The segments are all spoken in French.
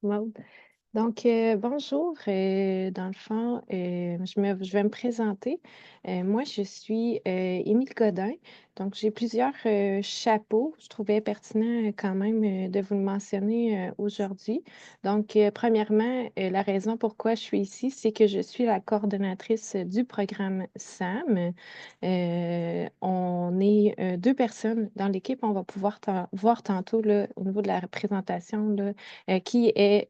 Maude. Donc, bonjour. Dans le fond, je vais me présenter. Moi, je suis Émile Godin. Donc, j'ai plusieurs chapeaux. Je trouvais pertinent quand même de vous le mentionner aujourd'hui. Donc, premièrement, la raison pourquoi je suis ici, c'est que je suis la coordonnatrice du programme SAM. On est deux personnes dans l'équipe. On va pouvoir voir tantôt là, au niveau de la représentation là, qui est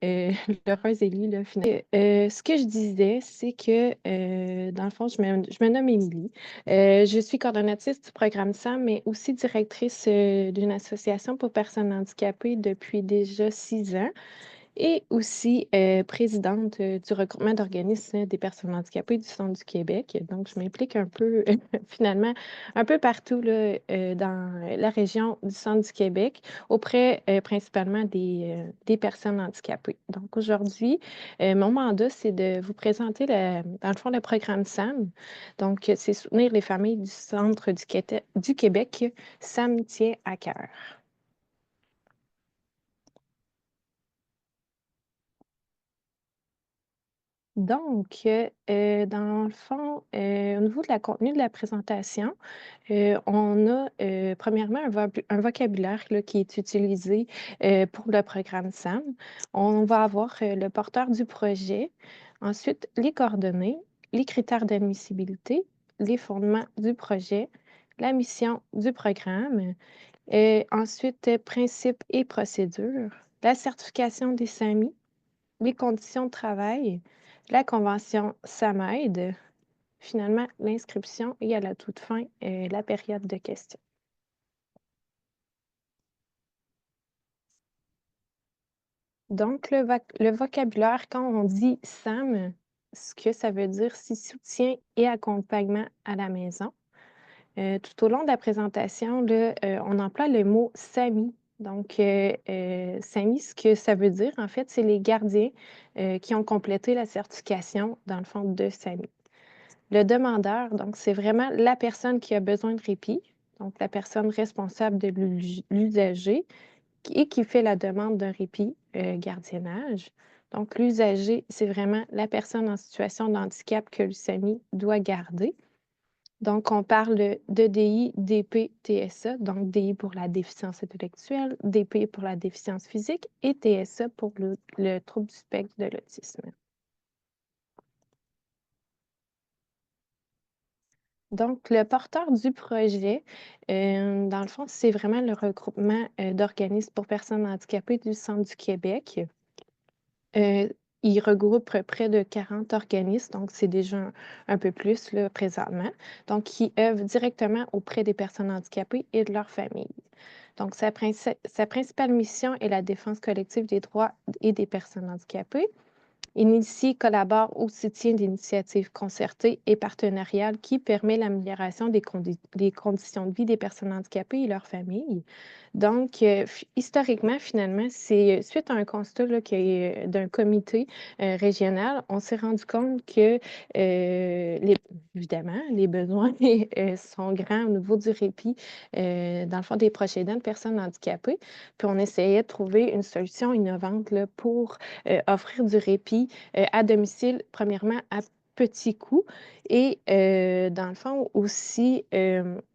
l'heureuse élue, là, finalement. Ce que je disais, c'est que, dans le fond, je me nomme Émilie. Je suis coordonnatrice du programme SAM, mais aussi directrice d'une association pour personnes handicapées depuis déjà 6 ans et aussi présidente du regroupement d'organismes des personnes handicapées du Centre du Québec. Donc, je m'implique un peu, finalement, un peu partout là, dans la région du Centre du Québec, auprès principalement des personnes handicapées. Donc, aujourd'hui, mon mandat, c'est de vous présenter, dans le fond, le programme SAM. Donc, c'est soutenir les familles du Centre du Québec. SAM tient à cœur. Donc, dans le fond, au niveau de la contenu de la présentation, on a premièrement un vocabulaire là, qui est utilisé pour le programme SAM. On va avoir le porteur du projet, ensuite les coordonnées, les critères d'admissibilité, les fondements du projet, la mission du programme, ensuite principes et procédures, la certification des SAMI, les conditions de travail, la convention SAMAID, finalement l'inscription et à la toute fin, la période de questions. Donc, le vocabulaire, quand on dit SAM, ce que ça veut dire, c'est soutien et accompagnement à la maison. Tout au long de la présentation, là, on emploie le mot SAMI. Donc, SAMI, ce que ça veut dire, en fait, c'est les gardiens qui ont complété la certification, dans le fond, de SAMI. Le demandeur, donc, c'est vraiment la personne qui a besoin de répit, donc la personne responsable de l'usager et qui fait la demande d'un répit gardiennage. Donc, l'usager, c'est vraiment la personne en situation de handicap que le SAMI doit garder. Donc, on parle de DI, DP, TSA, donc DI pour la déficience intellectuelle, DP pour la déficience physique et TSA pour le trouble du spectre de l'autisme. Donc, le porteur du projet, dans le fond, c'est vraiment le regroupement d'organismes pour personnes handicapées du Centre du Québec. Il regroupe près de 40 organismes, donc c'est déjà un peu plus là, présentement, donc qui œuvrent directement auprès des personnes handicapées et de leurs familles. Donc, sa principale mission est la défense collective des droits et des personnes handicapées. Initie, collabore au soutien d'initiatives concertées et partenariales qui permettent l'amélioration des conditions de vie des personnes handicapées et leurs familles. Donc, historiquement, finalement, c'est suite à un constat là, d'un comité régional, on s'est rendu compte que, évidemment, les besoins sont grands au niveau du répit, dans le fond, des proches aidants de personnes handicapées. Puis, on essayait de trouver une solution innovante là, pour offrir du répit à domicile, premièrement, à petit coût. Et dans le fond, aussi,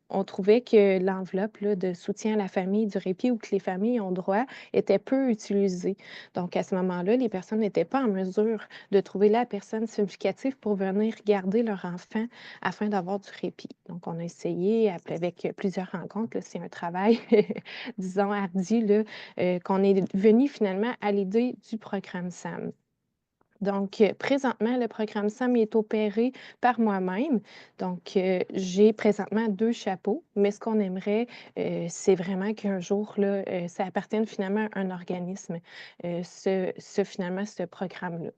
on trouvait que l'enveloppe là, de soutien à la famille, du répit ou que les familles ont droit, était peu utilisée. Donc, à ce moment-là, les personnes n'étaient pas en mesure de trouver la personne significative pour venir garder leur enfant afin d'avoir du répit. Donc, on a essayé avec plusieurs rencontres. C'est un travail, disons, ardu, là, qu'on est venu finalement à l'idée du programme SAM. Donc, présentement, le programme SAM est opéré par moi-même. Donc, j'ai présentement 2 chapeaux, mais ce qu'on aimerait, c'est vraiment qu'un jour, là, ça appartienne finalement à un organisme, finalement, ce programme-là.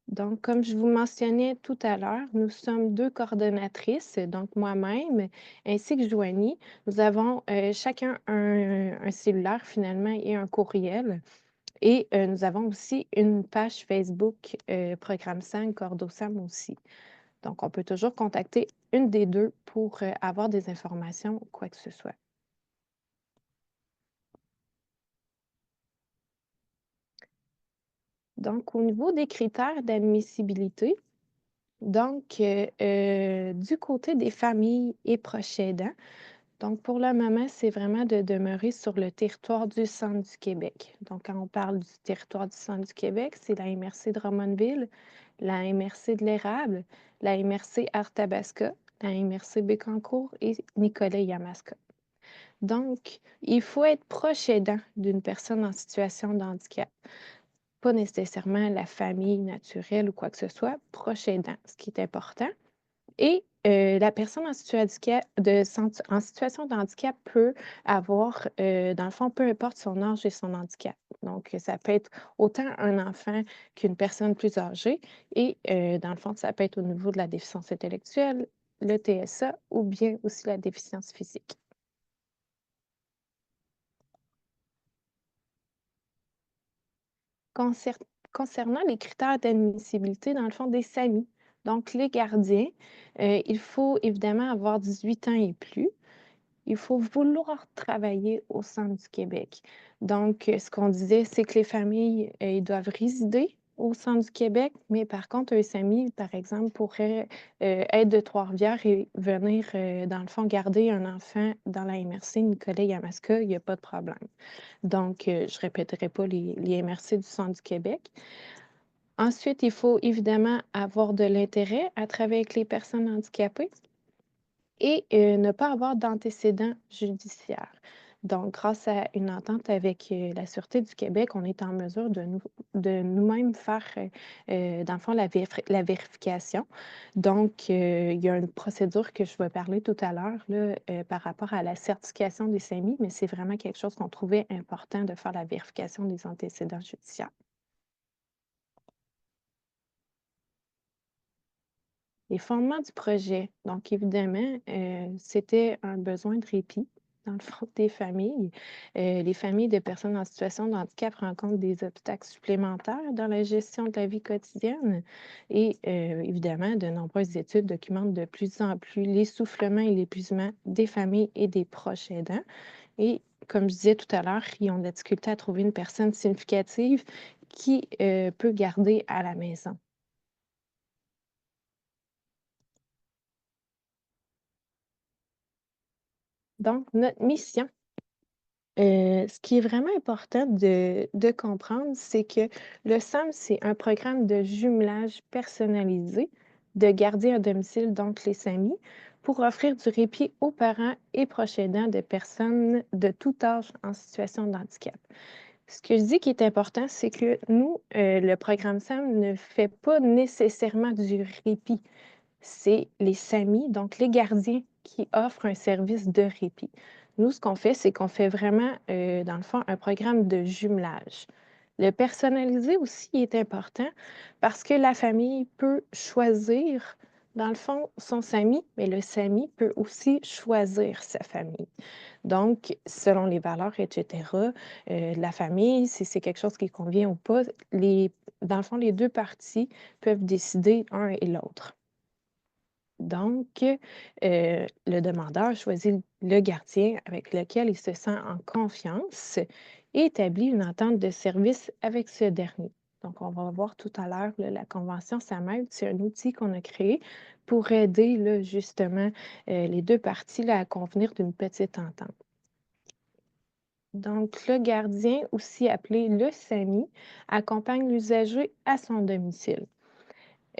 Donc, comme je vous mentionnais tout à l'heure, nous sommes 2 coordonnatrices, donc moi-même ainsi que Joanie. Nous avons, chacun un cellulaire finalement et un courriel. Et nous avons aussi une page Facebook, Programme SAM, CordoSAM aussi. Donc, on peut toujours contacter une des 2 pour avoir des informations, quoi que ce soit. Donc, au niveau des critères d'admissibilité, donc, du côté des familles et proches aidants, donc pour le moment, c'est vraiment de demeurer sur le territoire du centre du Québec. Donc, quand on parle du territoire du centre du Québec, c'est la MRC de Drummondville, la MRC de l'Érable, la MRC Arthabasca, la MRC Bécancour et Nicolet-Yamaska. Donc, il faut être proche aidant d'une personne en situation de handicap. Pas nécessairement la famille naturelle ou quoi que ce soit, proche aidant, ce qui est important. Et la personne en situation de handicap peut avoir, dans le fond, peu importe son âge et son handicap. Donc, ça peut être autant un enfant qu'une personne plus âgée et dans le fond, ça peut être au niveau de la déficience intellectuelle, le TSA ou bien aussi la déficience physique. Concer Concernant les critères d'admissibilité, dans le fond, des SAMI, donc les gardiens, il faut évidemment avoir 18 ans et plus. Il faut vouloir travailler au centre du Québec. Donc, ce qu'on disait, c'est que les familles, ils doivent résider au centre du Québec, mais par contre, un SAMI, par exemple, pourrait, être de Trois-Rivières et venir, dans le fond, garder un enfant dans la MRC Nicolet-Yamaska, il y a pas de problème. Donc, je répéterai pas les MRC du centre du Québec. Ensuite, il faut évidemment avoir de l'intérêt à travailler avec les personnes handicapées et ne pas avoir d'antécédents judiciaires. Donc, grâce à une entente avec, la Sûreté du Québec, on est en mesure de nous-mêmes faire, dans le fond, la vérification. Donc, il y a une procédure que je vais parler tout à l'heure, là, par rapport à la certification des SAMI, mais c'est vraiment quelque chose qu'on trouvait important de faire la vérification des antécédents judiciaires. Les fondements du projet. Donc, évidemment, c'était un besoin de répit dans le fond des familles. Les familles de personnes en situation de handicap rencontrent des obstacles supplémentaires dans la gestion de la vie quotidienne. Et évidemment, de nombreuses études documentent de plus en plus l'essoufflement et l'épuisement des familles et des proches aidants. Et comme je disais tout à l'heure, ils ont de la difficulté à trouver une personne significative qui peut garder à la maison. Donc, notre mission. Ce qui est vraiment important de comprendre, c'est que le SAM, c'est un programme de jumelage personnalisé de gardiens à domicile, donc les SAMI, pour offrir du répit aux parents et proches aidants de personnes de tout âge en situation de handicap. Ce que je dis qui est important, c'est que nous, le programme SAM ne fait pas nécessairement du répit. C'est les SAMI, donc les gardiens, qui offrent un service de répit. Nous, ce qu'on fait, c'est qu'on fait vraiment, dans le fond, un programme de jumelage. Le personnalisé aussi est important parce que la famille peut choisir, dans le fond, son SAMI, mais le SAMI peut aussi choisir sa famille. Donc, selon les valeurs, et cetera, de la famille, si c'est quelque chose qui convient ou pas, dans le fond, les 2 parties peuvent décider un et l'autre. Donc, le demandeur choisit le gardien avec lequel il se sent en confiance et établit une entente de service avec ce dernier. Donc, on va voir tout à l'heure, là, la convention SAMED, c'est un outil qu'on a créé pour aider là, justement les 2 parties là, à convenir d'une petite entente. Donc, le gardien, aussi appelé le SAMI, accompagne l'usager à son domicile.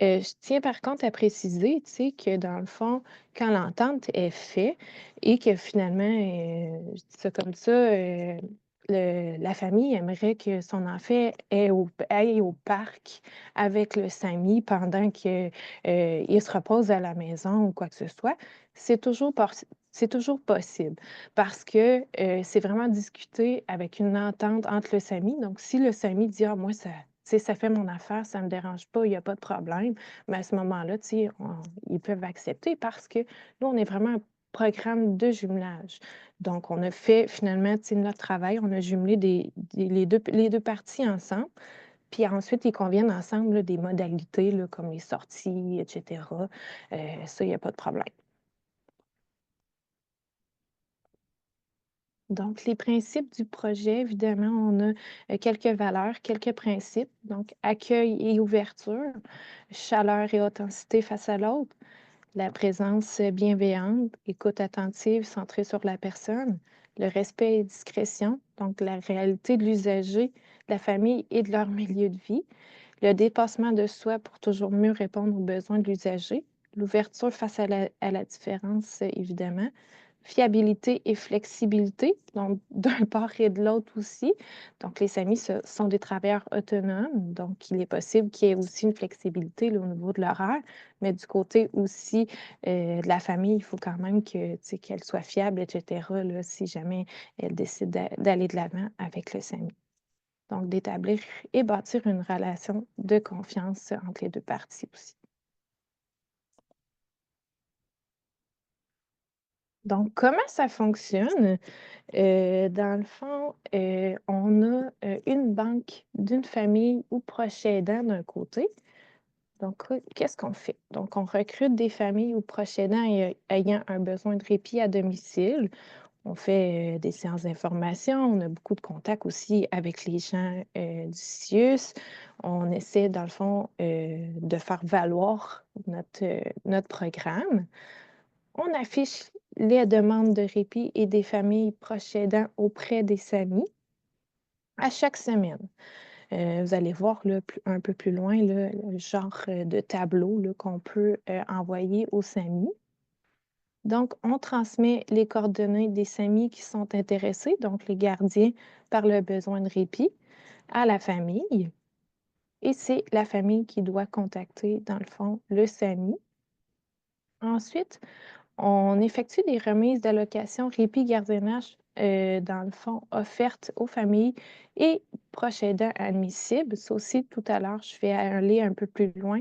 Je tiens par contre à préciser, tu sais, que dans le fond, quand l'entente est faite et que finalement, je dis ça comme ça, la famille aimerait que son enfant aille au parc avec le SAMI pendant que, il se repose à la maison ou quoi que ce soit, c'est toujours possible parce que, c'est vraiment discuté avec une entente entre le SAMI. Donc si le SAMI dit: «Ah moi ça tu sais, ça fait mon affaire, ça ne me dérange pas, il y a pas de problème». Mais à ce moment-là, tu sais, ils peuvent accepter parce que nous, on est vraiment un programme de jumelage. Donc, on a fait finalement, tu sais, notre travail, on a jumelé les 2 parties ensemble, puis ensuite, ils conviennent ensemble, là, des modalités, là, comme les sorties et cetera. Ça, il y a pas de problème. Donc, les principes du projet, évidemment, on a quelques valeurs, quelques principes. Donc, accueil et ouverture, chaleur et authenticité face à l'autre, la présence bienveillante, écoute attentive centrée sur la personne, le respect et discrétion, donc la réalité de l'usager, de la famille et de leur milieu de vie, le dépassement de soi pour toujours mieux répondre aux besoins de l'usager, l'ouverture face à la différence, évidemment, fiabilité et flexibilité, donc d'un part et de l'autre aussi. Donc, les SAMI sont des travailleurs autonomes, donc il est possible qu'il y ait aussi une flexibilité là, au niveau de l'horaire, mais du côté aussi de la famille, il faut quand même que, tu sais, qu'elle soit fiable, etc., là, si jamais elle décide d'aller de l'avant avec le SAMI. Donc, d'établir et bâtir une relation de confiance entre les deux parties aussi. Donc, comment ça fonctionne? Dans le fond, on a une banque d'une famille ou proche aidant d'un côté. Donc, qu'est-ce qu'on fait? Donc, on recrute des familles ou proches aidants ayant un besoin de répit à domicile. On fait des séances d'information, on a beaucoup de contacts aussi avec les gens du CIUS. On essaie, dans le fond, de faire valoir notre programme. On affiche les demandes de répit et des familles proches aidants auprès des SAMI à chaque semaine. Vous allez voir là, un peu plus loin là, le genre de tableau là, qu'on peut envoyer aux SAMI. Donc, on transmet les coordonnées des SAMI qui sont intéressés, donc les gardiens par le besoin de répit, à la famille. Et c'est la famille qui doit contacter, dans le fond, le SAMI. Ensuite, on effectue des remises d'allocation répit-gardiennage, dans le fond, offertes aux familles et proches aidants admissibles. Ça aussi, tout à l'heure, je vais aller un peu plus loin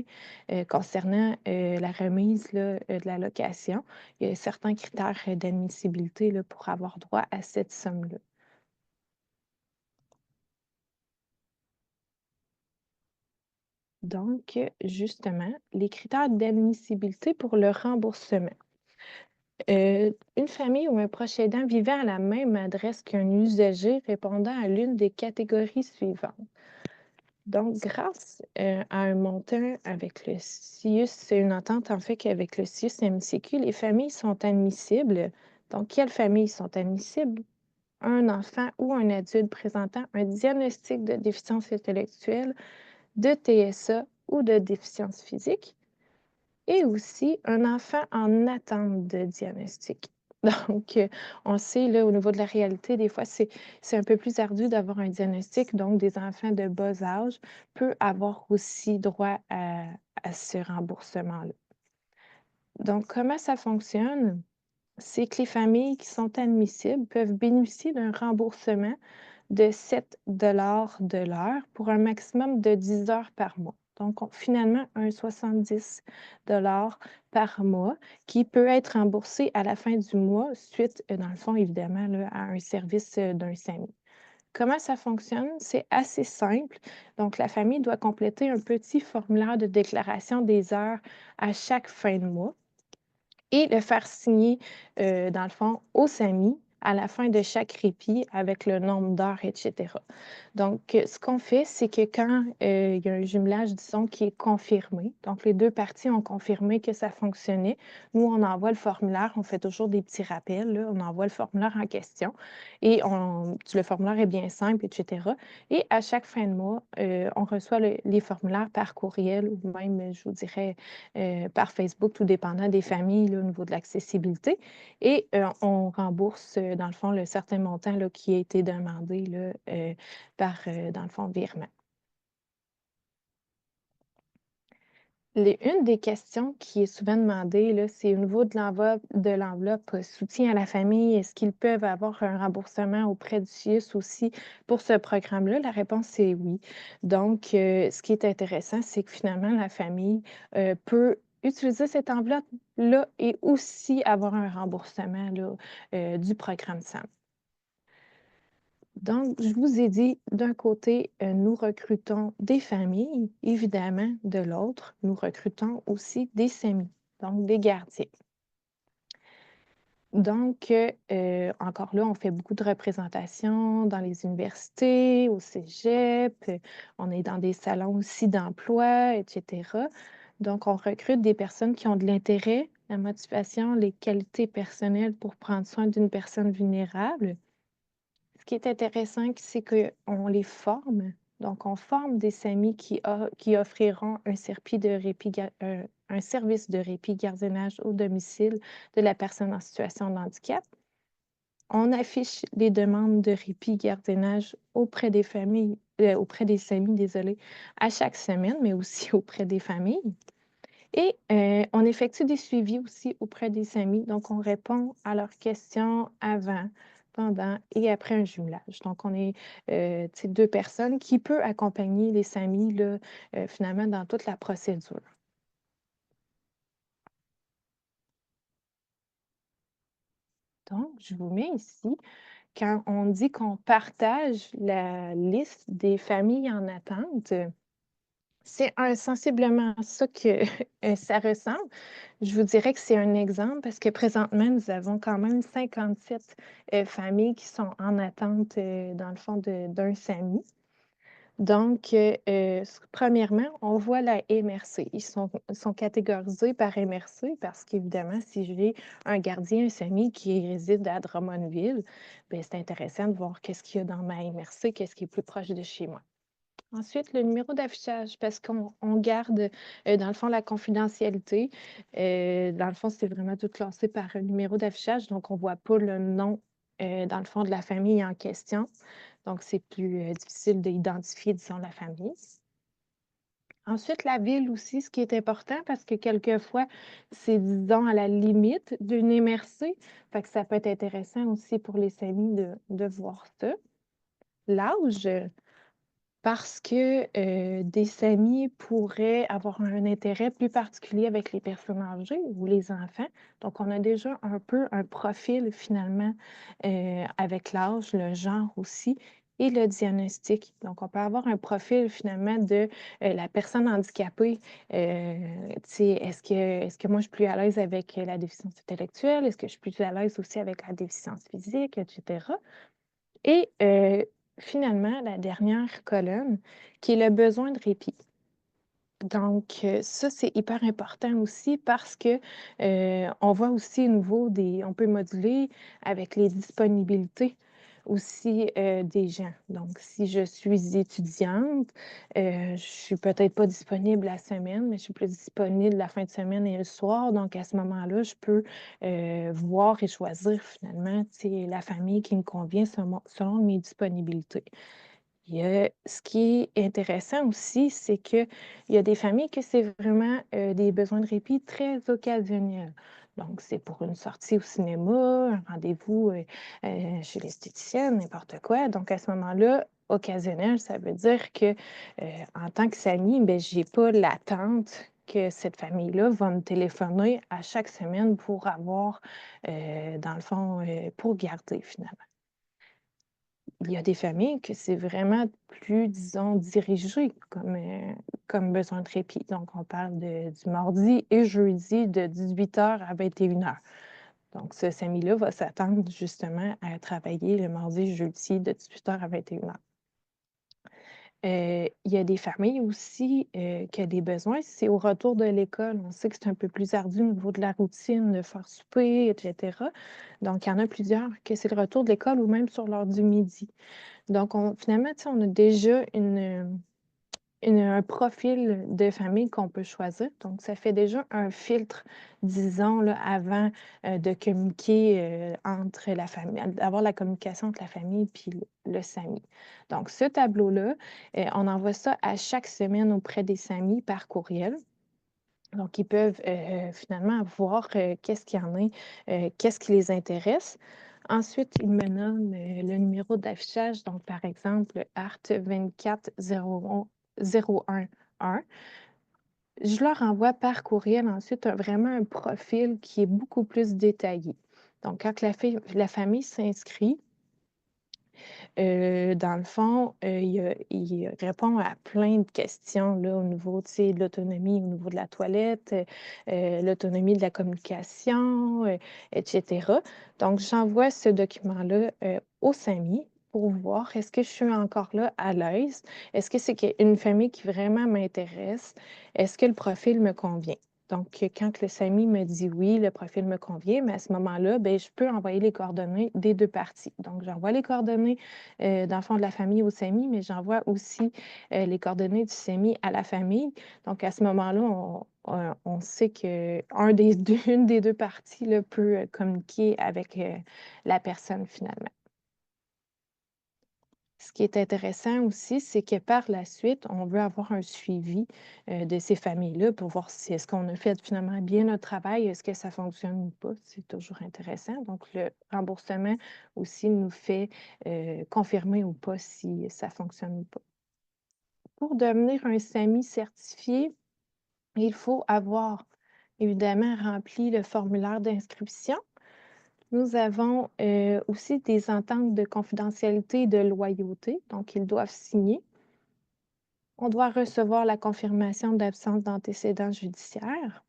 concernant la remise là, de l'allocation. Il y a certains critères d'admissibilité là, pour avoir droit à cette somme-là. Donc, justement, les critères d'admissibilité pour le remboursement. Une famille ou un proche aidant vivant à la même adresse qu'un usager répondant à l'une des catégories suivantes. Donc, grâce à un montant avec le CIUS, c'est une entente en fait qu'avec le CIUS MCQ, les familles sont admissibles. Donc, quelles familles sont admissibles? Un enfant ou un adulte présentant un diagnostic de déficience intellectuelle, de TSA ou de déficience physique, et aussi un enfant en attente de diagnostic. Donc, on sait, là, au niveau de la réalité, des fois, c'est un peu plus ardu d'avoir un diagnostic. Donc, des enfants de bas âge peuvent avoir aussi droit à ce remboursement-là. Donc, comment ça fonctionne? C'est que les familles qui sont admissibles peuvent bénéficier d'un remboursement de 7 de l'heure pour un maximum de 10 heures par mois. Donc, finalement, un 70 par mois qui peut être remboursé à la fin du mois suite, dans le fond, évidemment, là, à un service d'un SAMI. Comment ça fonctionne? C'est assez simple. Donc, la famille doit compléter un petit formulaire de déclaration des heures à chaque fin de mois et le faire signer, dans le fond, au SAMI à la fin de chaque répit avec le nombre d'heures, etc. Donc, ce qu'on fait, c'est que quand il y a un jumelage, disons, qui est confirmé, donc les deux parties ont confirmé que ça fonctionnait, nous, on envoie le formulaire, on fait toujours des petits rappels, là, on envoie le formulaire en question et le formulaire est bien simple, etc. Et à chaque fin de mois, on reçoit les formulaires par courriel ou même, je vous dirais, par Facebook, tout dépendant des familles là, au niveau de l'accessibilité. Et on rembourse, dans le fond, le certain montant là, qui a été demandé là, par, dans le fond, virement. Une des questions qui est souvent demandée, là, c'est au niveau de l'enveloppe soutien à la famille. Est-ce qu'ils peuvent avoir un remboursement auprès du CIUS aussi pour ce programme-là? La réponse est oui. Donc, ce qui est intéressant, c'est que finalement, la famille peut utiliser cette enveloppe-là et aussi avoir un remboursement là, du programme SAM. Donc, je vous ai dit, d'un côté, nous recrutons des familles, évidemment, de l'autre, nous recrutons aussi des SAMI, donc des gardiens. Donc, encore là, on fait beaucoup de représentations dans les universités, au cégep, on est dans des salons aussi d'emploi, et cetera. Donc, on recrute des personnes qui ont de l'intérêt, la motivation, les qualités personnelles pour prendre soin d'une personne vulnérable. Ce qui est intéressant, c'est qu'on les forme. Donc, on forme des SAMI qui offriront un service de répit gardiennage au domicile de la personne en situation de handicap. On affiche les demandes de répit gardiennage auprès des familles, auprès des SAMI, désolé, à chaque semaine, mais aussi auprès des familles. Et on effectue des suivis aussi auprès des SAMI. Donc, on répond à leurs questions avant, pendant et après un jumelage. Donc, on est deux personnes qui peuvent accompagner les SAMI là, finalement dans toute la procédure. Donc, je vous mets ici, quand on dit qu'on partage la liste des familles en attente, c'est sensiblement ça que ça ressemble. Je vous dirais que c'est un exemple parce que présentement, nous avons quand même 57 familles qui sont en attente, dans le fond, d'un SAMI. Donc, premièrement, on voit la MRC. Ils sont catégorisés par MRC parce qu'évidemment, si j'ai un gardien, un SAMI qui réside à Drummondville, ben, c'est intéressant de voir qu'est-ce qu'il y a dans ma MRC, qu'est-ce qui est plus proche de chez moi. Ensuite, le numéro d'affichage, parce qu'on garde, dans le fond, la confidentialité. Dans le fond, c'est vraiment tout classé par un numéro d'affichage, donc on ne voit pas le nom, dans le fond, de la famille en question. Donc, c'est plus difficile d'identifier, disons, la famille. Ensuite, la ville aussi, ce qui est important, parce que quelquefois, c'est, disons, à la limite d'une MRC. Fait que ça peut être intéressant aussi pour les familles de voir ça. L'âge, parce que, des SAMI pourraient avoir un intérêt plus particulier avec les personnes âgées ou les enfants. Donc, on a déjà un peu un profil finalement, avec l'âge, le genre aussi et le diagnostic. Donc, on peut avoir un profil finalement de, la personne handicapée, tu sais, est-ce que moi je suis plus à l'aise avec, la déficience intellectuelle? Est-ce que je suis plus à l'aise aussi avec la déficience physique et cetera? Et finalement, la dernière colonne, qui est le besoin de répit. Donc, ça, c'est hyper important aussi parce que, on voit aussi au niveau on peut moduler avec les disponibilités aussi, des gens. Donc, si je suis étudiante, je suis peut-être pas disponible la semaine, mais je suis plus disponible la fin de semaine et le soir. Donc, à ce moment-là, je peux, voir et choisir finalement, tu sais, la famille qui me convient selon mes disponibilités. Ce qui est intéressant aussi, c'est qu'il y a des familles que c'est vraiment, des besoins de répit très occasionnels. Donc, c'est pour une sortie au cinéma, un rendez-vous, chez l'esthéticienne, n'importe quoi. Donc, à ce moment-là, occasionnel, ça veut dire que, en tant que SAMI, ben, j'ai pas l'attente que cette famille-là va me téléphoner à chaque semaine pour avoir, dans le fond, pour garder finalement. Il y a des familles que c'est vraiment plus, disons, dirigé comme besoin de répit. Donc, on parle du mardi et jeudi de 18h à 21h. Donc, ce SAMI-là va s'attendre justement à travailler le mardi et jeudi de 18h à 21h. Il y a des familles aussi, qui ont des besoins, c'est au retour de l'école. On sait que c'est un peu plus ardu au niveau de la routine, de faire souper et cetera. Donc, il y en a plusieurs que c'est le retour de l'école ou même sur l'heure du midi. Donc, finalement, tu sais, on a déjà un profil de famille qu'on peut choisir. Donc, ça fait déjà un filtre, disons, là, avant de communiquer entre la famille, d'avoir la communication entre la famille puis le SAMI. Donc, ce tableau-là, on envoie ça à chaque semaine auprès des SAMI par courriel. Donc, ils peuvent finalement voir qu'est-ce qu'il y en a, qu'est-ce qui les intéresse. Ensuite, ils me nomment le numéro d'affichage, donc par exemple, ART 2401011. Je leur envoie par courriel ensuite vraiment un profil qui est beaucoup plus détaillé. Donc, quand la famille s'inscrit, Dans le fond, il répond à plein de questions là, au niveau, tu sais, de l'autonomie au niveau de la toilette, l'autonomie de la communication, et cetera. Donc j'envoie ce document-là, au SAMI pour voir est-ce que je suis encore là à l'aise? Est-ce que c'est une famille qui vraiment m'intéresse? Est-ce que le profil me convient? Donc, quand que le SAMI me dit oui, le profil me convient, mais à ce moment-là, ben, je peux envoyer les coordonnées des 2 parties. Donc, j'envoie les coordonnées, dans le fond de la famille au SAMI, mais j'envoie aussi, les coordonnées du SAMI à la famille. Donc, à ce moment-là, on sait qu'un des 2 une des 2 parties là, peut, communiquer avec, la personne finalement. Ce qui est intéressant aussi, c'est que par la suite, on veut avoir un suivi, de ces familles-là pour voir si est-ce qu'on a fait finalement bien notre travail, est-ce que ça fonctionne ou pas? C'est toujours intéressant. Donc le remboursement aussi nous fait, confirmer ou pas si ça fonctionne ou pas. Pour devenir un SAMI certifié, il faut avoir évidemment rempli le formulaire d'inscription. Nous avons, aussi des ententes de confidentialité et de loyauté, donc ils doivent signer. On doit recevoir la confirmation d'absence d'antécédents judiciaires.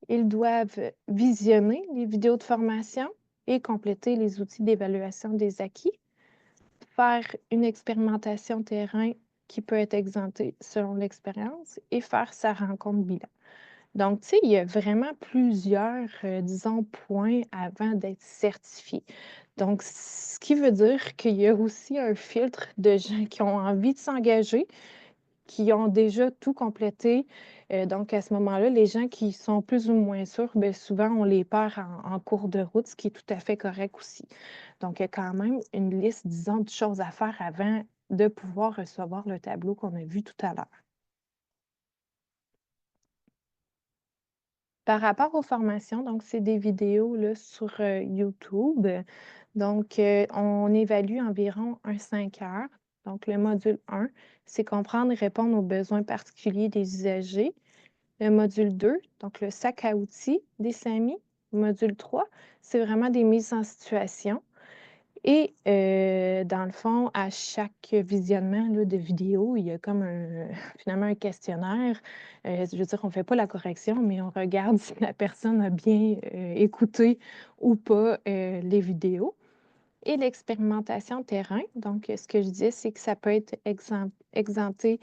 Ils doivent visionner les vidéos de formation et compléter les outils d'évaluation des acquis, faire une expérimentation terrain qui peut être exemptée selon l'expérience et faire sa rencontre bilan. Donc, tu sais, il y a vraiment plusieurs, disons, points avant d'être certifié. Donc, ce qui veut dire qu'il y a aussi un filtre de gens qui ont envie de s'engager, qui ont déjà tout complété. Donc à ce moment-là, les gens qui sont plus ou moins sûrs, bien souvent, on les perd en cours de route, ce qui est tout à fait correct aussi. Donc il y a quand même une liste, disons, de choses à faire avant de pouvoir recevoir le tableau qu'on a vu tout à l'heure. Par rapport aux formations, donc c'est des vidéos là, sur, YouTube. Donc, on évalue environ un 5 heures. Donc le module 1, c'est comprendre et répondre aux besoins particuliers des usagers. Le module 2, donc le sac à outils des SAMI. Module 3, c'est vraiment des mises en situation. Et dans le fond, à chaque visionnement là, de vidéo, il y a comme finalement un questionnaire. Je veux dire, on ne fait pas la correction, mais on regarde si la personne a bien écouté ou pas les vidéos. Et l'expérimentation terrain, donc ce que je disais, c'est que ça peut être exempté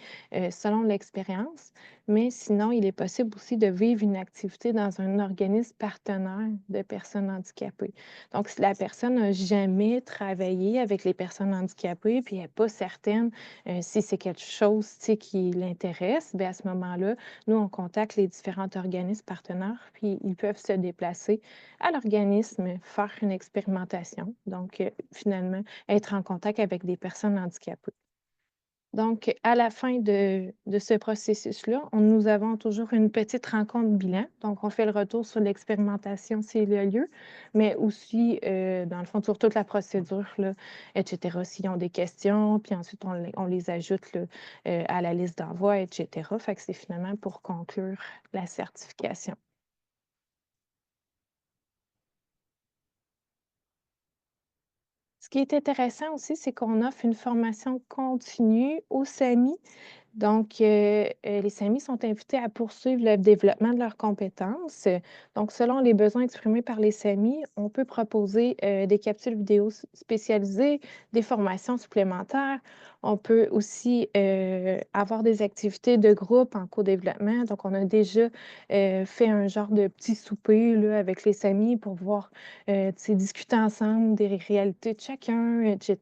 selon l'expérience, mais sinon, il est possible aussi de vivre une activité dans un organisme partenaire de personnes handicapées. Donc, si la personne n'a jamais travaillé avec les personnes handicapées, puis elle n'est pas certaine si c'est quelque chose tu sais, qui l'intéresse, bien à ce moment-là, nous, on contacte les différents organismes partenaires, puis ils peuvent se déplacer à l'organisme, faire une expérimentation. Donc, finalement, être en contact avec des personnes handicapées. Donc, à la fin de ce processus-là, nous avons toujours une petite rencontre bilan. Donc, on fait le retour sur l'expérimentation s'il y a lieu, mais aussi, dans le fond, sur toute la procédure, là, et cetera, s'ils ont des questions, puis ensuite, on les ajoute là, à la liste d'envoi, et cetera. Fait que c'est finalement pour conclure la certification. Ce qui est intéressant aussi, c'est qu'on offre une formation continue au SAMI. Donc, les SAMI sont invités à poursuivre le développement de leurs compétences. Donc, selon les besoins exprimés par les SAMI, on peut proposer des capsules vidéo spécialisées, des formations supplémentaires. On peut aussi avoir des activités de groupe en co-développement. Donc, on a déjà fait un genre de petit souper là, avec les SAMI pour voir, tu sais, discuter ensemble des réalités de chacun, etc.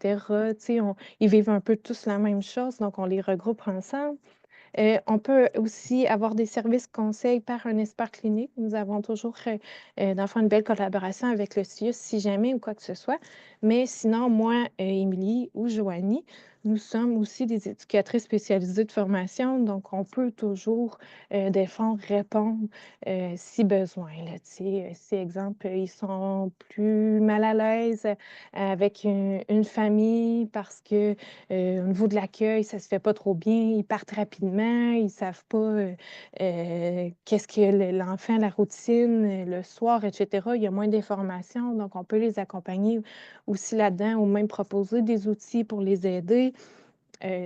Tu sais, ils vivent un peu tous la même chose, donc on les regroupe ensemble. On peut aussi avoir des services conseils par un expert clinique. Nous avons toujours, dans le fond, une belle collaboration avec le CIUS si jamais ou quoi que ce soit. Mais sinon, moi, Émilie ou Joanie, nous sommes aussi des éducatrices spécialisées de formation, donc on peut toujours, des fois, répondre si besoin. Là, tu sais, si, exemple, ils sont plus mal à l'aise avec une famille parce que au niveau de l'accueil, ça se fait pas trop bien, ils partent rapidement, dedans, ils savent pas, qu'est-ce que l'enfant, la routine, le soir et cetera. Il y a moins d'informations, donc on peut les accompagner aussi là-dedans ou même proposer des outils pour les aider.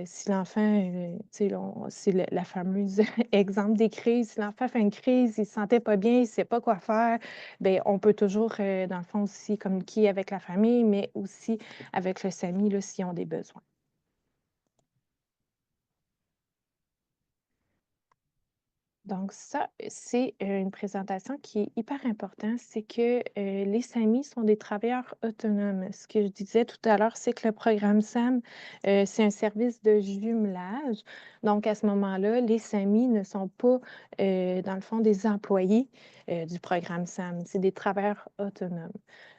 Si l'enfant, tu sais, là, c'est la fameuse exemple des crises. Si l'enfant fait une crise, il ne se sentait pas bien, il ne sait pas quoi faire, bien, on peut toujours, dans le fond, aussi communiquer avec la famille, mais aussi avec le SAMI, là, s'ils ont des besoins. Donc ça, c'est, une présentation qui est hyper importante, c'est que, les SAMI sont des travailleurs autonomes. Ce que je disais tout à l'heure, c'est que le programme SAM, c'est un service de jumelage. Donc à ce moment-là, les SAMI ne sont pas, dans le fond, des employés, du programme SAM, c'est des travailleurs autonomes.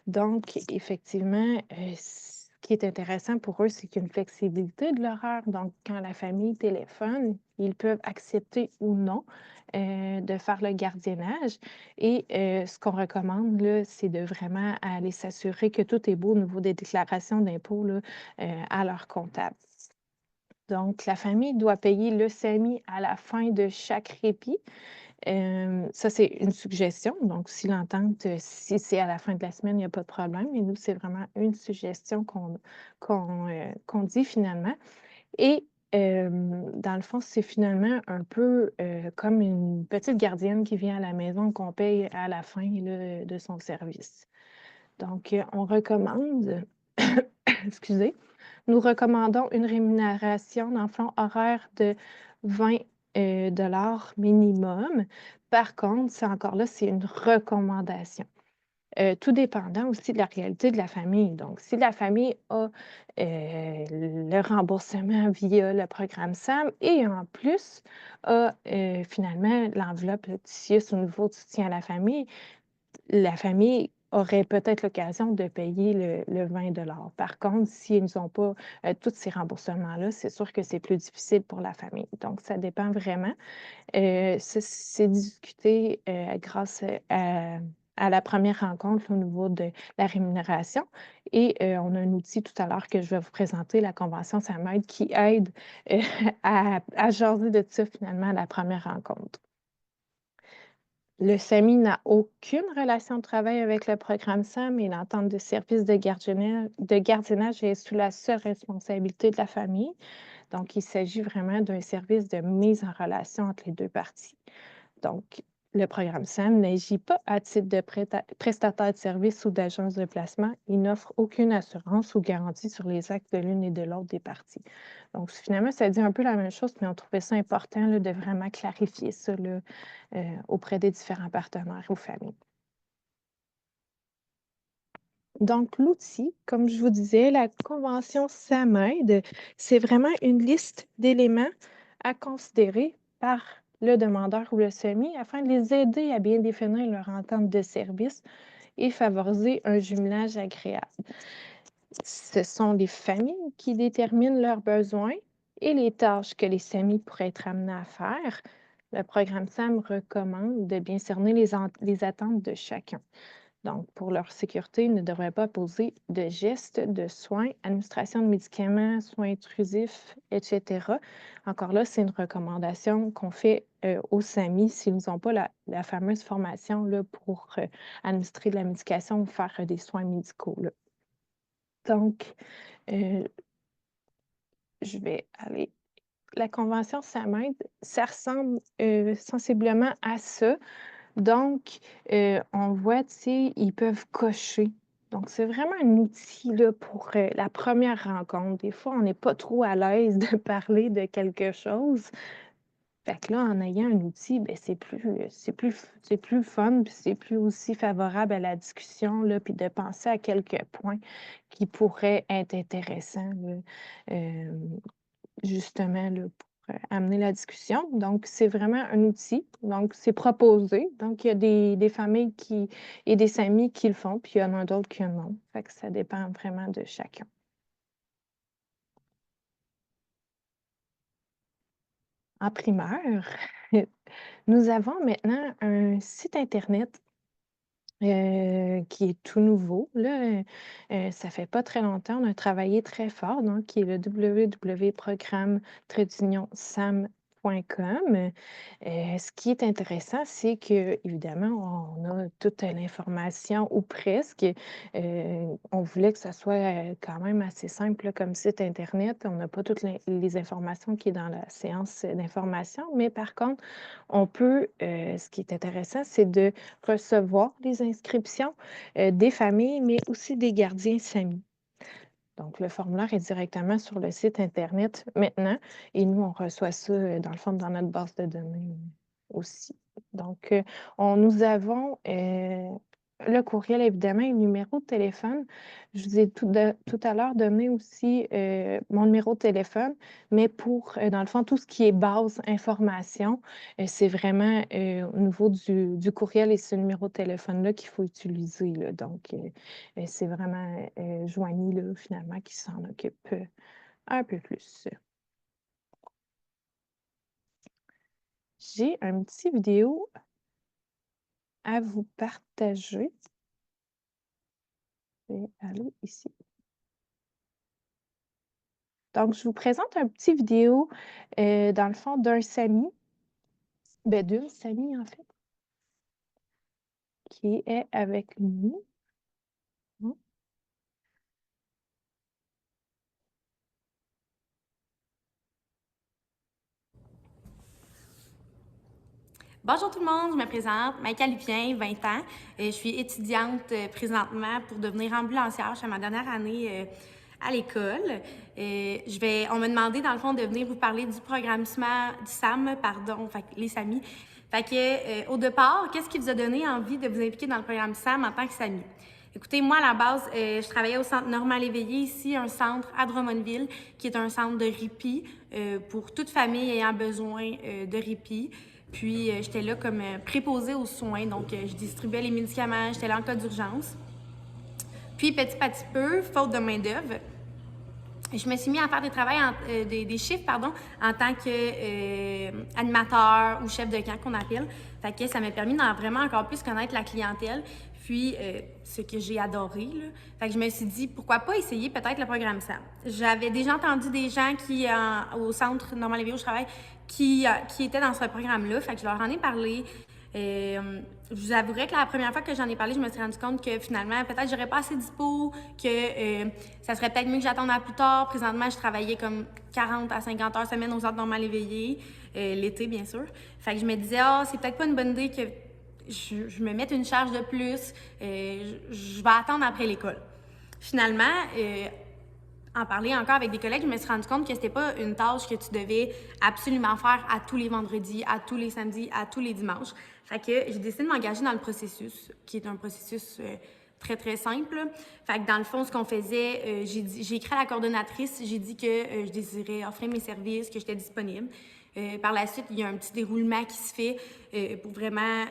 Donc effectivement, ce qui est intéressant pour eux, c'est qu'il y a une flexibilité de l'horaire. Donc quand la famille téléphone, ils peuvent accepter ou non de faire le gardiennage et ce qu'on recommande là, c'est de vraiment aller s'assurer que tout est beau au niveau des déclarations d'impôts là, à leur comptable. Donc la famille doit payer le SAMI à la fin de chaque répit. Ça, c'est une suggestion. Donc si l'entente, si c'est à la fin de la semaine, il n'y a pas de problème, mais nous, c'est vraiment une suggestion qu'on dit finalement. Et dans le fond, c'est finalement un peu, comme une petite gardienne qui vient à la maison qu'on paye à la fin là, de son service. Donc, on recommande excusez, nous recommandons une rémunération, dans le fond, horaire de 20 dollars minimum. Par contre, c'est encore là, c'est une recommandation. Tout dépendant aussi de la réalité de la famille. Donc, si la famille a, le remboursement via le programme SAM et en plus a, finalement l'enveloppe TIUS au niveau du soutien à la famille aurait peut-être l'occasion de payer le 20 dollars. Par contre, s'ils n'ont pas, tous ces remboursements-là, c'est sûr que c'est plus difficile pour la famille. Donc ça dépend vraiment. C'est discuté, grâce, à la première rencontre au niveau de la rémunération et on a un outil tout à l'heure que je vais vous présenter, la convention SAM-Aide, qui aide, à jaser de ça finalement à la première rencontre. Le SAMI n'a aucune relation de travail avec le programme SAM et l'entente de service de gardiennage est sous la seule responsabilité de la famille. Donc, il s'agit vraiment d'un service de mise en relation entre les 2 parties. Donc, le programme SAM n'agit pas à titre de prestataire de service ou d'agence de placement. Il n'offre aucune assurance ou garantie sur les actes de l'une et de l'autre des parties. Donc, finalement, ça dit un peu la même chose, mais on trouvait ça important là, de vraiment clarifier ça là, auprès des différents partenaires ou familles. Donc, l'outil, comme je vous disais, la convention SAM-Aide, c'est vraiment une liste d'éléments à considérer par le demandeur ou le SAMI afin de les aider à bien définir leur entente de service et favoriser un jumelage agréable. Ce sont les familles qui déterminent leurs besoins et les tâches que les SAMI pourraient être amenés à faire. Le programme SAM recommande de bien cerner les attentes de chacun. Donc, pour leur sécurité, ils ne devraient pas poser de gestes, de soins, administration de médicaments, soins intrusifs, etc. Encore là, c'est une recommandation qu'on fait aux SAMI s'ils n'ont pas la fameuse formation là, pour administrer de la médication ou faire des soins médicaux, là. Donc, euh, je vais aller. La convention SAM-Aide, ça ressemble sensiblement à ça. Donc, on voit, tu sais, ils peuvent cocher. Donc, c'est vraiment un outil là, pour la première rencontre. Des fois, on n'est pas trop à l'aise de parler de quelque chose. Fait que là, en ayant un outil, ben, c'est plus fun, puis c'est plus aussi favorable à la discussion, là, puis de penser à quelques points qui pourraient être intéressants, là, euh, justement, là, pour amener la discussion. Donc, c'est vraiment un outil. Donc, c'est proposé. Donc, il y a des familles et des amis qui le font, puis il y en a d'autres qui non. Fait que ça dépend vraiment de chacun. En primeur, nous avons maintenant un site Internet qui est tout nouveau. Là, ça fait pas très longtemps. On a travaillé très fort, donc qui est le www.programme-sam Ce qui est intéressant, c'est que évidemment, on a toute l'information ou presque. On voulait que ça soit, quand même assez simple là, comme site internet. On n'a pas toutes les informations qui est dans la séance d'information, mais par contre, on peut, ce qui est intéressant, c'est de recevoir les inscriptions, des familles, mais aussi des gardiens SAMI. Donc, le formulaire est directement sur le site internet maintenant et nous, on reçoit ça, dans le fond, dans notre base de données aussi. Donc, nous avons, le courriel évidemment et le numéro de téléphone. Je vous ai tout à l'heure donné aussi, mon numéro de téléphone, mais pour, dans le fond, tout ce qui est base information, c'est vraiment, au niveau du courriel et ce numéro de téléphone-là qu'il faut utiliser, là. Donc, c'est vraiment, Joanie, là, finalement, qui s'en occupe, un peu plus. J'ai un petit vidéo à vous partager. Je vais aller ici. Donc, je vous présente un petit vidéo, dans le fond, d'un SAMI, d'une SAMI, en fait, qui est avec nous. Mmh. Bonjour tout le monde, je me présente, Maïka Lupien, 20 ans. Je suis étudiante présentement pour devenir ambulancière. Je suis à ma dernière année à l'école. On m'a demandé dans le fond de venir vous parler du programme SAM, fait que les SAMI. Fait que, au départ, qu'est-ce qui vous a donné envie de vous impliquer dans le programme SAM en tant que SAMI? Écoutez, moi, à la base, je travaillais au Centre Normand Éveillé, ici, un centre à Drummondville, qui est un centre de répit pour toute famille ayant besoin de répit. Puis, j'étais là comme préposée aux soins, donc je distribuais les médicaments, j'étais là en cas d'urgence. Puis, petit à petit peu, faute de main-d'œuvre, je me suis mis à faire des chiffres en tant qu'animateur ou chef de camp qu'on appelle. Fait que ça m'a permis d'en vraiment encore plus connaître la clientèle. Puis, ce que j'ai adoré, là. Fait que je me suis dit, pourquoi pas essayer peut-être le programme SAM. J'avais déjà entendu des gens au centre Normand Léveillé où je travaille qui étaient dans ce programme-là. Fait que je leur en ai parlé. Je vous avouerais que la première fois que j'en ai parlé, je me suis rendu compte que finalement, peut-être j'aurais pas assez dispo, que ça serait peut-être mieux que j'attende à plus tard. Présentement, je travaillais comme 40 à 50 heures semaine aux Centre Normand Éveillé, l'été bien sûr. Fait que je me disais, c'est peut-être pas une bonne idée que je me mette une charge de plus. Je vais attendre après l'école. Finalement, en parler encore avec des collègues, je me suis rendu compte que c'était pas une tâche que tu devais absolument faire à tous les vendredis, à tous les samedis, à tous les dimanches. Fait que j'ai décidé de m'engager dans le processus, qui est un processus très, très simple. Fait que dans le fond, ce qu'on faisait, j'ai écrit à la coordonnatrice, j'ai dit que je désirais offrir mes services, que j'étais disponible. Par la suite, il y a un petit déroulement qui se fait pour vraiment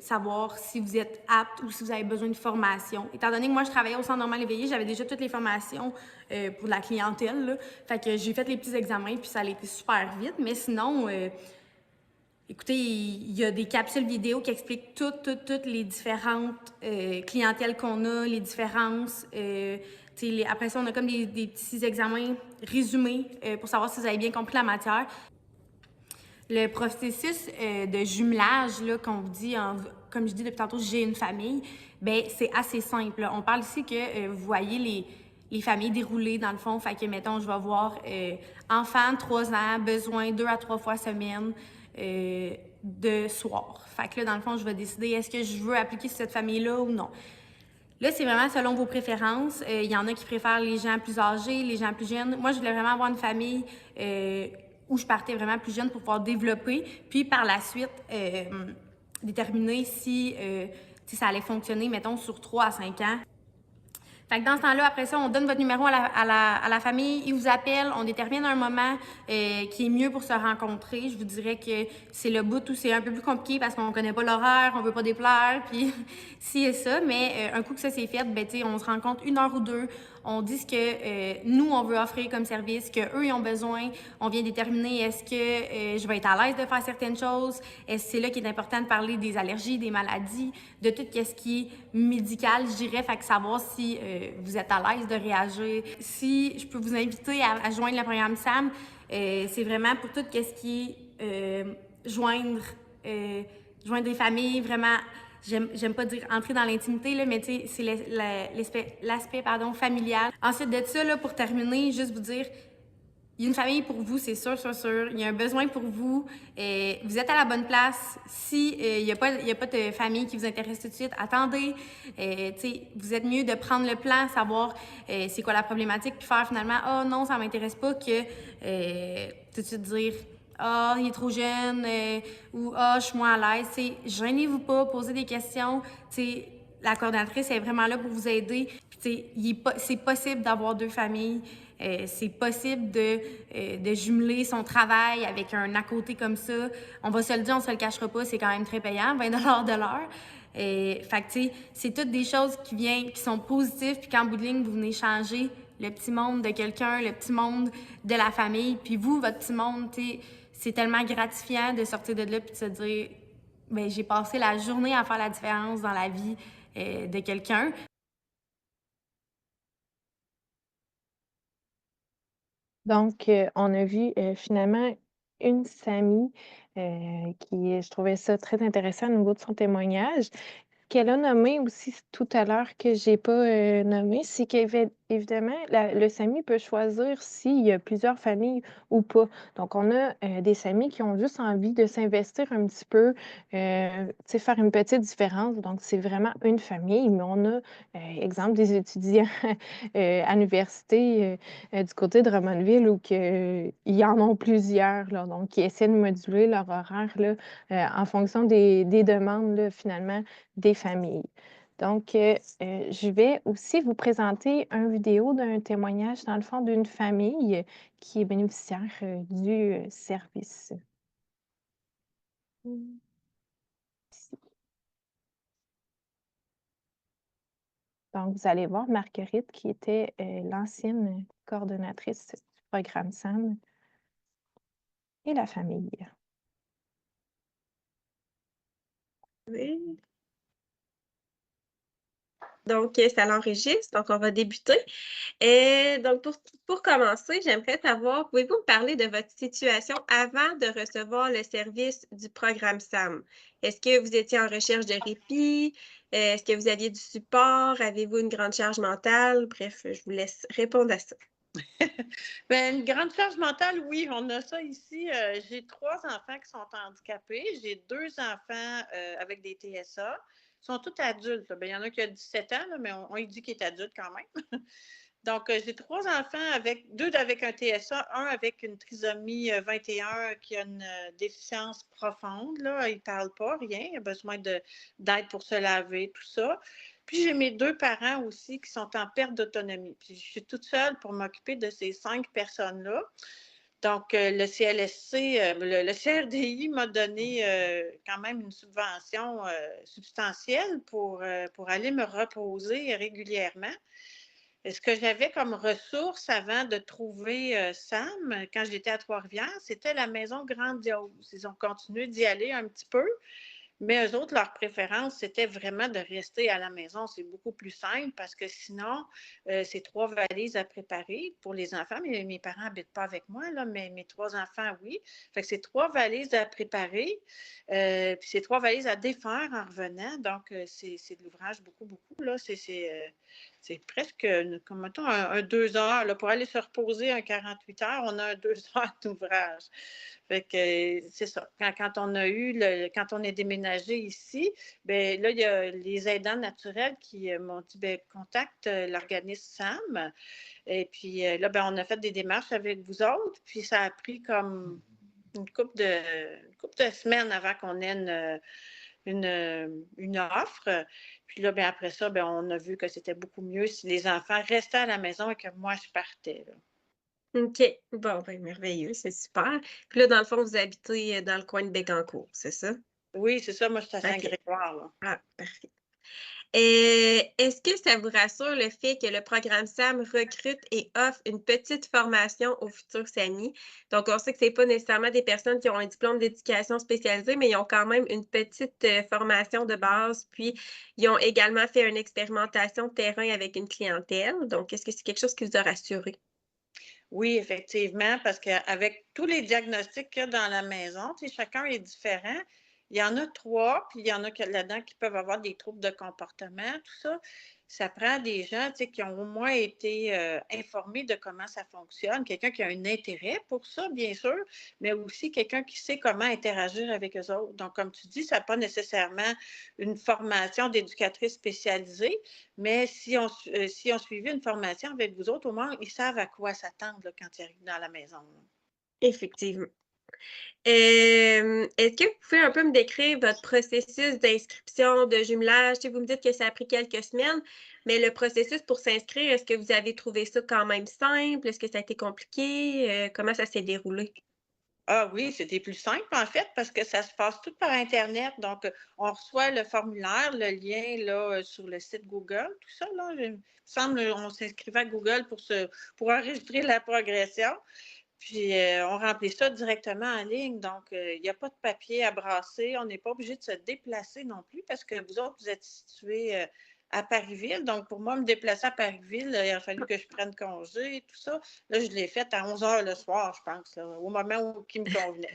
savoir si vous êtes apte ou si vous avez besoin de formation. Étant donné que moi, je travaillais au Centre Normand Éveillé, j'avais déjà toutes les formations pour la clientèle, là. Fait que j'ai fait les petits examens, puis ça a été super vite. Mais sinon, écoutez, il y a des capsules vidéo qui expliquent toutes les différentes clientèles qu'on a, les différences. Après ça, on a comme des petits examens résumés pour savoir si vous avez bien compris la matière. Le processus de jumelage, là, qu'on vous dit, comme je dis depuis tantôt, j'ai une famille, ben c'est assez simple. On parle ici que vous voyez les familles déroulées dans le fond. Fait que, mettons, je vais voir enfant, 3 ans, besoin 2 à 3 fois semaine de soir. Fait que là, dans le fond, je vais décider est-ce que je veux appliquer sur cette famille-là ou non. Là, c'est vraiment selon vos préférences. Il y en a qui préfèrent les gens plus âgés, les gens plus jeunes. Moi, je voulais vraiment avoir une famille où je partais vraiment plus jeune pour pouvoir développer, puis par la suite, déterminer si ça allait fonctionner, mettons, sur 3 à 5 ans. Fait que dans ce temps-là, après ça, on donne votre numéro à la famille, ils vous appellent, on détermine un moment qui est mieux pour se rencontrer. Je vous dirais que c'est le bout où c'est un peu plus compliqué parce qu'on connaît pas l'horaire, on veut pas déplaire, puis ci et ça. Mais un coup que ça c'est fait, ben on se rencontre 1 heure ou 2, on dit ce que nous, on veut offrir comme service, qu'eux, ils ont besoin. On vient déterminer est-ce que je vais être à l'aise de faire certaines choses. Est-ce que c'est là qu'il est important de parler des allergies, des maladies, de tout ce qui est médical, je dirais. Fait que savoir si vous êtes à l'aise de réagir. Si je peux vous inviter à joindre le programme SAM, c'est vraiment pour tout ce qui euh, joindre, euh, joindre des familles, vraiment, j'aime pas dire entrer dans l'intimité, là, mais tu sais, c'est l'aspect pardon, familial. Ensuite de ça, là, pour terminer, juste vous dire, il y a une famille pour vous, c'est sûr, sûr, sûr. Il y a un besoin pour vous. Vous êtes à la bonne place. Si il n'y a pas de famille qui vous intéresse tout de suite, attendez. Vous êtes mieux de prendre le plan, savoir c'est quoi la problématique, puis faire finalement, oh non, ça m'intéresse pas, que tout de suite dire, ah, il est trop jeune, ou ah, je suis moins à l'aise. Gênez-vous pas, posez des questions. La coordinatrice est vraiment là pour vous aider. C'est possible d'avoir deux familles. C'est possible de jumeler son travail avec un à côté comme ça. On va se le dire, on se le cachera pas, c'est quand même très payant, 20 de l'heure. Fait que, tu sais, c'est toutes des choses qui sont positives, puis qu'en bout de ligne, vous venez changer le petit monde de quelqu'un, le petit monde de la famille, puis vous, votre petit monde, tu sais, c'est tellement gratifiant de sortir de là puis de se dire, ben j'ai passé la journée à faire la différence dans la vie de quelqu'un. Donc, on a vu finalement une Samy qui, je trouvais ça très intéressant au niveau de son témoignage. Qu'elle a nommé aussi tout à l'heure que j'ai pas, nommé, c'est qu'évidemment le SAMI peut choisir s'il y a plusieurs familles ou pas. Donc on a, des SAMI qui ont juste envie de s'investir un petit peu, tu sais, faire une petite différence. Donc c'est vraiment une famille, mais on a, exemple des étudiants, à l'université, du côté de Drummondville où que ils en ont plusieurs là, donc qui essaient de moduler leur horaire là, en fonction des demandes là, finalement des familles. Donc, je vais aussi vous présenter une vidéo d'un témoignage, dans le fond, d'une famille qui est bénéficiaire du service. Mmh. Donc, vous allez voir Marguerite, qui était l'ancienne coordonnatrice du programme SAM et la famille. Oui. Donc, ça l'enregistre, donc on va débuter. Et donc, pour commencer, j'aimerais savoir, pouvez-vous me parler de votre situation avant de recevoir le service du programme SAM? Est-ce que vous étiez en recherche de répit? Est-ce que vous aviez du support? Avez-vous une grande charge mentale? Bref, je vous laisse répondre à ça. Ben, une grande charge mentale, oui, on a ça ici. J'ai 3 enfants qui sont handicapés. J'ai 2 enfants avec des TSA. Ils sont tous adultes. Là. Ben, il y en a qui a 17 ans, là, mais on lui dit qu'il est adulte quand même. Donc, j'ai 3 enfants avec 2 avec un TSA, un avec une trisomie 21 qui a une déficience profonde. Là. Il ne parle pas, rien. Il a besoin d'aide pour se laver, tout ça. Puis j'ai mes 2 parents aussi qui sont en perte d'autonomie. Puis je suis toute seule pour m'occuper de ces 5 personnes-là. Donc, le CLSC, le CRDI m'a donné quand même une subvention substantielle pour aller me reposer régulièrement. Et ce que j'avais comme ressource avant de trouver Sam, quand j'étais à Trois-Rivières, c'était la maison grandiose. Ils ont continué d'y aller un petit peu, mais eux autres, leur préférence, c'était vraiment de rester à la maison. C'est beaucoup plus simple parce que sinon, c'est 3 valises à préparer pour les enfants. Mais mes parents n'habitent pas avec moi, là, mais mes 3 enfants, oui. Fait que c'est 3 valises à préparer, puis c'est 3 valises à défaire en revenant. Donc, c'est de l'ouvrage beaucoup, beaucoup. Là. C'est presque, comme mettons, un 2 heures. Là, pour aller se reposer un 48 heures, on a un 2 heures d'ouvrage. Fait que c'est ça. Quand on est déménagé ici, ben là, il y a les aidants naturels qui m'ont dit ben, contacte l'organisme SAM. Et puis là, ben, on a fait des démarches avec vous autres. Puis ça a pris comme une couple de semaines avant qu'on ait une offre. Puis là, ben, après ça, ben, on a vu que c'était beaucoup mieux si les enfants restaient à la maison et que moi, je partais. Là. OK. Bon, ben, merveilleux, c'est super. Puis là, dans le fond, vous habitez dans le coin de Bécancour, c'est ça? Oui, c'est ça. Moi, je suis à OK. Saint-Grégoire. Là. Ah, parfait. Est-ce que ça vous rassure le fait que le programme SAM recrute et offre une petite formation aux futurs SAMI? Donc, on sait que ce n'est pas nécessairement des personnes qui ont un diplôme d'éducation spécialisée, mais ils ont quand même une petite formation de base. Puis, ils ont également fait une expérimentation de terrain avec une clientèle. Donc, est-ce que c'est quelque chose qui vous a rassuré? Oui, effectivement, parce qu'avec tous les diagnostics qu'il y a dans la maison, tu sais, chacun est différent. Il y en a 3, puis il y en a là-dedans qui peuvent avoir des troubles de comportement, tout ça. Ça prend des gens, tu sais, qui ont au moins été informés de comment ça fonctionne, quelqu'un qui a un intérêt pour ça, bien sûr, mais aussi quelqu'un qui sait comment interagir avec eux autres. Donc, comme tu dis, ça n'a pas nécessairement une formation d'éducatrice spécialisée, mais si on suivait une formation avec vous autres, au moins, ils savent à quoi s'attendre là, quand ils arrivent dans la maison, là. Effectivement. Est-ce que vous pouvez un peu me décrire votre processus d'inscription, de jumelage? Tu sais, vous me dites que ça a pris quelques semaines, mais le processus pour s'inscrire, est-ce que vous avez trouvé ça quand même simple? Est-ce que ça a été compliqué? Comment ça s'est déroulé? Ah oui, c'était plus simple en fait parce que ça se passe tout par Internet. Donc, on reçoit le formulaire, le lien là, sur le site Google, tout ça. Là, il me semble on s'inscrivait à Google pour enregistrer la progression. Puis, on remplit ça directement en ligne. Donc, il n'y a pas de papier à brasser. On n'est pas obligé de se déplacer non plus parce que vous autres, vous êtes situés à Parisville. Donc, pour moi, me déplacer à Parisville, il a fallu que je prenne congé et tout ça. Là, je l'ai fait à 11 heures le soir, je pense, là, au moment qui me convenait.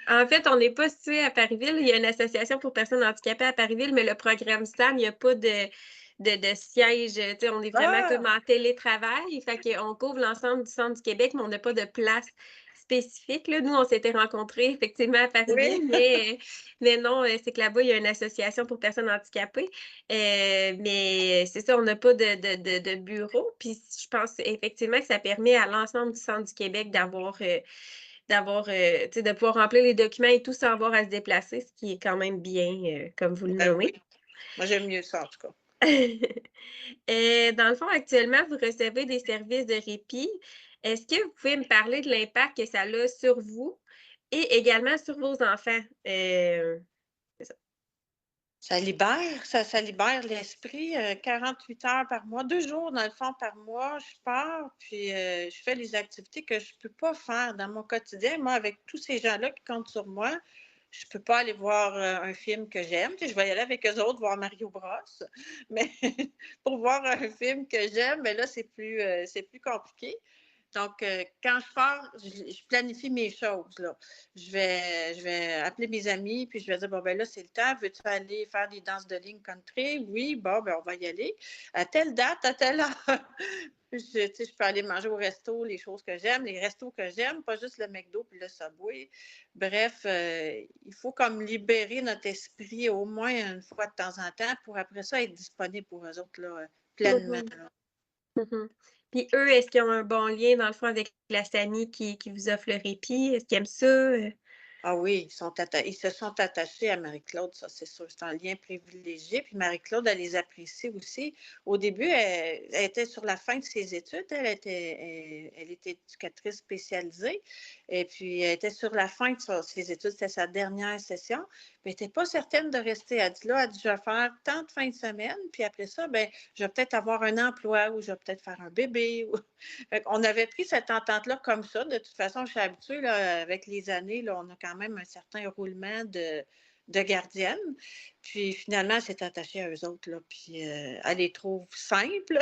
En fait, on n'est pas situé à Parisville. Il y a une association pour personnes handicapées à Parisville, mais le programme STAM, il n'y a pas de siège. Tu sais, on est vraiment comme Ah! en télétravail. Fait qu'on couvre l'ensemble du centre du Québec, mais on n'a pas de place spécifique. Là. Nous, on s'était rencontrés effectivement à Parisville, Oui! mais non, c'est que là-bas, il y a une association pour personnes handicapées. Mais c'est ça, on n'a pas de bureau. Puis je pense effectivement que ça permet à l'ensemble du centre du Québec tu sais, de pouvoir remplir les documents et tout sans avoir à se déplacer, ce qui est quand même bien, comme vous le Ben nommez. oui, moi j'aime mieux ça en tout cas. Dans le fond, actuellement, vous recevez des services de répit. Est-ce que vous pouvez me parler de l'impact que ça a sur vous et également sur vos enfants? C'est ça. Ça libère l'esprit, 48 heures par mois, 2 jours dans le fond par mois, je pars, puis je fais les activités que je peux pas faire dans mon quotidien. Moi, avec tous ces gens-là qui comptent sur moi, je peux pas aller voir, un film que j'aime. Tu sais, je vais y aller avec eux autres voir Mario Bros, mais pour voir un film que j'aime, mais là, c'est plus compliqué. Donc, quand je pars, je planifie mes choses, là. Je vais appeler mes amis, puis je vais dire, bon, ben là, c'est le temps. Veux-tu aller faire des danses de ligne country? Oui, bon, ben on va y aller. À telle date, à telle heure. Tu sais, je peux aller manger au resto, les choses que j'aime, les restos que j'aime, pas juste le McDo puis le Subway. Bref, il faut comme libérer notre esprit au moins une fois de temps en temps pour après ça être disponible pour eux autres, là, pleinement, Mhm, là. mhm. Puis eux, est-ce qu'ils ont un bon lien, dans le fond, avec la famille qui vous offre le répit? Est-ce qu'ils aiment ça? Ah oui, ils se sont attachés à Marie-Claude, ça c'est sûr. C'est un lien privilégié. Puis Marie-Claude, elle les apprécie aussi. Au début, elle était sur la fin de ses études. Elle était éducatrice spécialisée. Et puis, elle était sur la fin de ses études. C'était sa dernière session. Puis, elle n'était pas certaine de rester. Elle dit, je vais faire tant de fins de semaine. Puis après ça, ben, je vais peut-être avoir un emploi ou je vais peut-être faire un bébé. On avait pris cette entente-là comme ça. De toute façon, je suis habituée, là, avec les années, là, on a quand même un certain roulement de gardienne. Puis finalement, elle s'est attachée à eux autres, là, puis elle les trouve simples,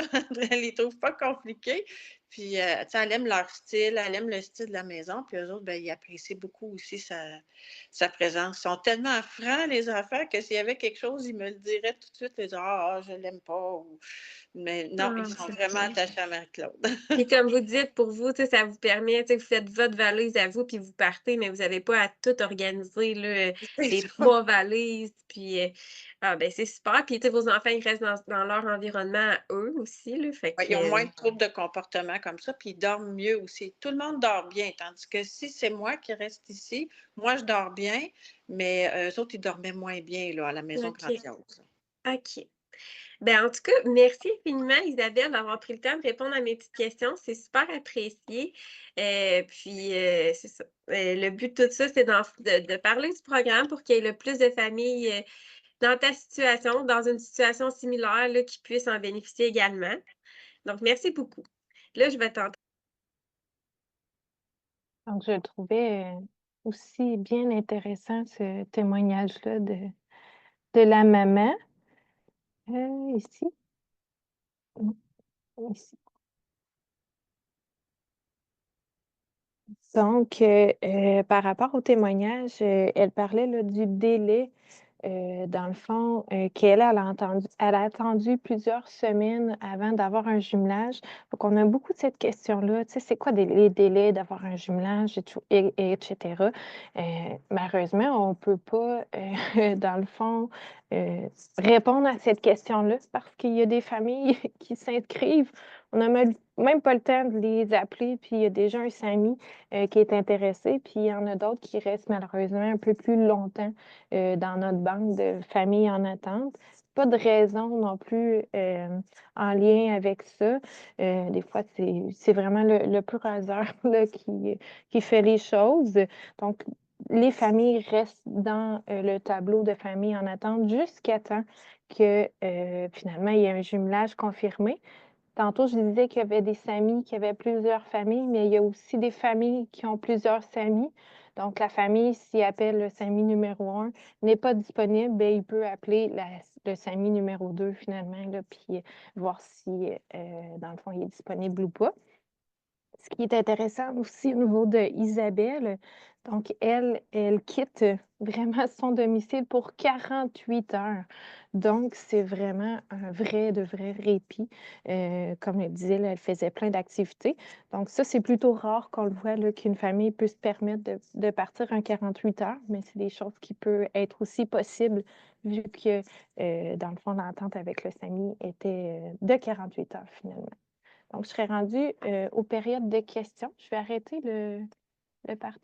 elle les trouve pas compliquées. Puis, tu sais, elle aime leur style, elle aime le style de la maison. Puis eux autres, ben, ils apprécient beaucoup aussi sa présence. Ils sont tellement francs, les enfants, que s'il y avait quelque chose, ils me le diraient tout de suite. Ils disent, ah, je l'aime pas. Mais non, ils Ah, sont c'est vraiment cool. attachés à Marie-Claude. Puis comme vous dites, pour vous, tu sais, ça vous permet, tu sais, vous faites votre valise à vous, puis vous partez, mais vous n'avez pas à tout organiser, là, C'est les ça. 3 valises, puis ben c'est super. Puis tu sais, vos enfants, ils restent dans leur environnement à eux aussi, là, fait Ouais, ils ont que moins de troubles de comportement comme ça, puis ils dorment mieux aussi. Tout le monde dort bien, tandis que si c'est moi qui reste ici, moi je dors bien, mais eux autres, ils dormaient moins bien là, à la maison OK, grandiose. OK. Ben, en tout cas, merci infiniment, Isabelle, d'avoir pris le temps de répondre à mes petites questions. C'est super apprécié. Puis, c'est ça. Le but de tout ça, c'est de parler du programme pour qu'il y ait le plus de familles dans ta situation, dans une situation similaire, là, qui puissent en bénéficier également. Donc, merci beaucoup. Là, je vais t'entendre. Donc, je trouvais aussi bien intéressant ce témoignage-là de la maman. Ici. Ici. Donc, par rapport au témoignage, elle parlait là, du délai. Dans le fond, elle a attendu plusieurs semaines avant d'avoir un jumelage. Donc, on a beaucoup de cette question-là. Tu sais, c'est quoi les délais d'avoir un jumelage, etc. Malheureusement, on ne peut pas, dans le fond, répondre à cette question-là parce qu'il y a des familles qui s'inscrivent. On n'a même pas le temps de les appeler, puis il y a déjà un SAMI qui est intéressé, puis il y en a d'autres qui restent malheureusement un peu plus longtemps dans notre banque de familles en attente. Pas de raison non plus en lien avec ça. Des fois, c'est vraiment le pur hasard là, qui fait les choses. Donc, les familles restent dans le tableau de familles en attente jusqu'à temps que finalement il y ait un jumelage confirmé. Tantôt, je disais qu'il y avait des SAMI qui avaient plusieurs familles, mais il y a aussi des familles qui ont plusieurs SAMI. Donc, la famille, s'il appelle le SAMI numéro 1, n'est pas disponible, bien, il peut appeler le SAMI numéro 2 finalement, là, puis voir si, dans le fond, il est disponible ou pas. Ce qui est intéressant aussi au niveau de Isabelle, donc elle quitte vraiment son domicile pour 48 heures. Donc, c'est vraiment un de vrai répit. Comme elle disait, là, elle faisait plein d'activités. Donc, ça, c'est plutôt rare qu'on le voit, là, qu'une famille peut se permettre de partir en 48 heures, mais c'est des choses qui peuvent être aussi possibles vu que, dans le fond, l'entente avec le SAMI était de 48 heures finalement. Donc, je serais rendue aux périodes de questions. Je vais arrêter le partage.